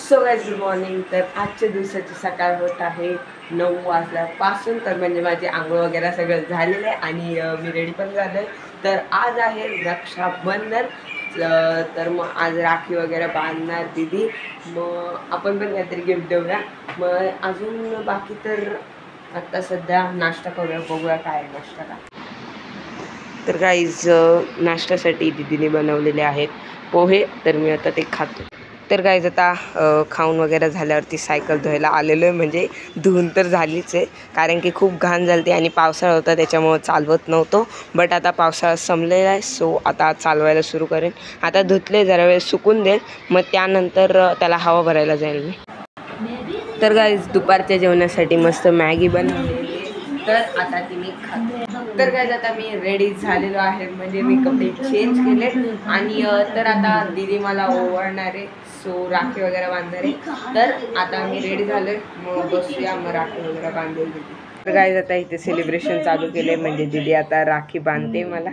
So guys good morning. तर आजच्या दिवसाची सकाळ होत आहे 9 वाजल्यापासून। तर म्हणजे माझे आंघोळ वगैरे सगळं झालेलं आहे आणि मी रेडी पण झालो आहे। तर आज आहे रक्षाबंधन। तर मग आज राखी वगैरे बांधणार दीदी, मग आपण पण काहीतरी गिफ्ट देऊया। मग अजून बाकी तर आता सध्या नाश्ता करूया, बघूया काय नाश्ता का। तर गाईज नाश्त्यासाठी दीदीने बनवलेले आहेत पोहे, तर मी आता ते खातो। तर गाईज आता खाऊन वगैरे झाल्यावरती सायकल धुवायला आलेलो आहे। म्हणजे धुवून तर झालीच आहे, कारण की खूप घाण झाली आणि पावसाळा होता त्याच्यामुळं चालवत नव्हतो। बट आता पावसाळा संपलेला आहे, सो आता चालवायला सुरू करेन। आता धुतले जरा वेळ सुकून देईल, मग त्यानंतर त्याला हवा भरायला जाईल मी। तर गाईज दुपारच्या जेवणासाठी मस्त मॅगी बनवलेली आहे, तर आता ती मी खाते। तर गाईज आता मी रेडी झालेलो आहे, म्हणजे मी कपडे चेंज केले आणि तर आता दीदी मला ओवाळणार आहे, सो राखी वगैरे बांधणार आहे। तर आता मी रेडी झालोय, मग बसूया, मग राखी वगैरे बांधेल दीदी। तर गाईज आता इथे सेलिब्रेशन चालू केले, म्हणजे दीदी आता राखी बांधते मला।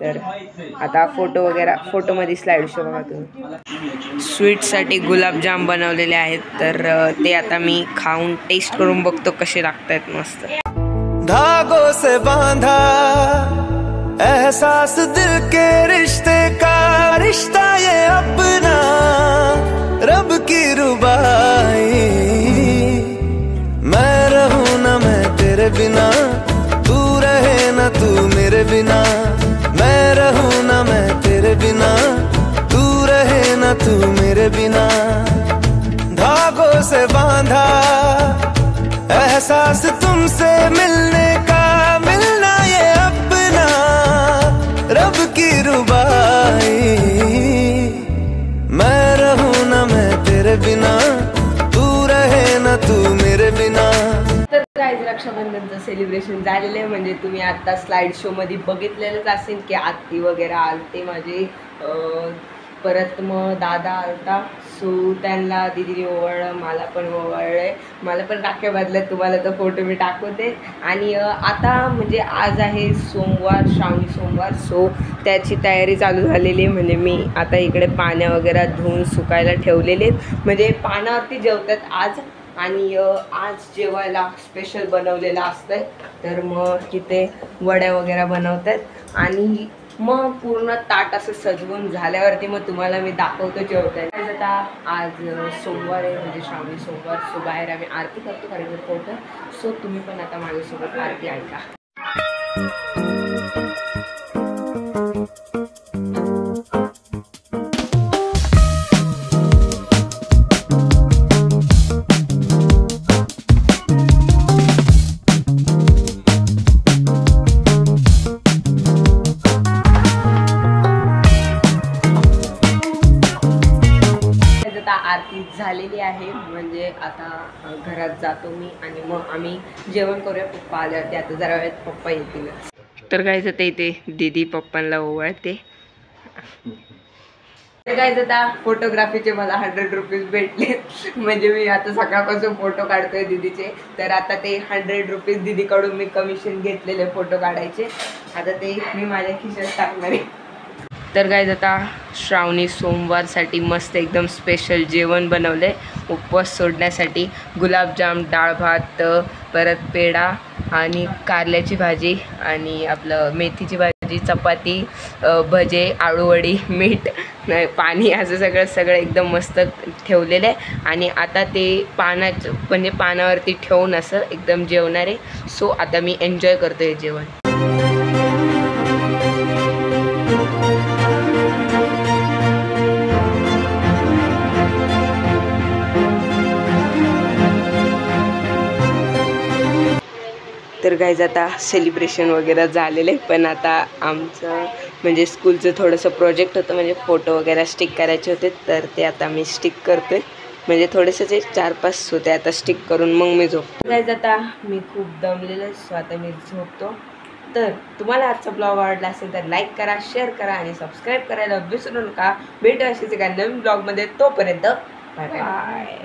तर आता फोटो वगैरे, फोटोमध्ये स्लाइड शो बघा तुम्ही। स्वीटसाठी गुलाबजाम बनवलेले आहेत, तर ते आता मी खाऊन टेस्ट करून बघतो कसे लागतात। मस्त धागों से बांधा एहसास दिल के रिश्ते का, रिश्ता ये अपना रब की रुबाई। मैं रहूं ना मैं तेरे बिना, तू रहे ना तू मेरे बिना। मैं रहूं ना मैं तेरे बिना, तू रहे ना तू मेरे बिना। धागों से बांधा एहसास तुमसे मिलने का, मिलना ये अपना रब की रुबाई। मैं रहूं ना मैं तेरे बिना, तू रहे ना तू मेरे बिना। तर गाईज रक्षाबंधनचं सेलिब्रेशन झालेलं आहे, म्हणजे तुम्ही आता स्लाइड शो मध्ये बघितलेलंच असेल की आत्ती वगैरे आलते माझे, परत मग दादा आलता, सो त्यांना दीदीने ओवाळलं, मला पण ओवाळलंय, मला पण राख्या बांधल्या, तुम्हाला तर फोटो मी टाकवते। आणि आता म्हणजे आज आहे सोमवार, श्रावणी सोमवार, सो त्याची तयारी चालू झालेली आहे। म्हणजे मी आता इकडे पाण्या वगैरे धुवून सुकायला ठेवलेले आहेत, म्हणजे पानावरती जेवतात आज, आणि आज जेवायला स्पेशल बनवलेलं असतंय। तर मग तिथे वड्या वगैरे बनवतात आणि मग पूर्ण ताट असं सजवून झाल्यावरती मग तुम्हाला मी दाखवतो जेवताय। आता आज सोमवार आहे, म्हणजे श्रावणी सोमवार, सो बाहेर आम्ही आरती करतो कारण फोटो, सो तुम्ही पण आता माझ्यासोबत आरती ऐका। आरती झालेली आहे, म्हणजे आता घरात जातो मी आणि मग आम्ही जेवण करूया। पप्पा आल्यावरती, आता जरा वेळात पप्पा येतील। तर काय जातं इथे दीदी पप्पांना ओवाळते। तर काय आता फोटोग्राफीचे मला 100 रुपीज भेटले, म्हणजे मी आता सकाळपासून फोटो काढतोय दीदीचे। तर आता ते 100 रुपीज दीदीकडून मी कमिशन घेतलेले फोटो काढायचे, आता ते मी माझ्या खिशात टाकणार आहे। तर गाईज आता श्रावणी सोमवारसाठी मस्त एकदम स्पेशल जेवण बनवलं आहे उपवास सोडण्यासाठी। गुलाबजाम, डाळ भात, परत पेढा आणि कारल्याची भाजी आणि आपलं मेथीची भाजी, चपाती, भजे, आळूवडी, मीठ, पाणी, असं सगळं एकदम मस्त ठेवलेलं आहे। आणि आता ते पानाचं म्हणजे पानावरती ठेवून असं एकदम जेवणार आहे। सो आता मी एन्जॉय करतो हे जेवण। तर गाईज आता सेलिब्रेशन वगैरे झालेलं आहे, पण आता आमचं म्हणजे स्कूलचं थोडंसं प्रोजेक्ट होतं, म्हणजे फोटो वगैरे स्टिक करायचे होते, तर ते आता मी स्टिक करतो आहे। म्हणजे थोडेसेच 4-5 होते, आता स्टिक करून मग मी झोपतो। गाईज आता मी खूप दमलेलं आहे, सो आता मी झोपतो। तर तुम्हाला आजचा ब्लॉग आवडला असेल तर लाईक करा, शेअर करा आणि सबस्क्राईब करायला विसरू नका। भेटू अशीच एका नवीन ब्लॉगमध्ये, तोपर्यंत बाय बाय।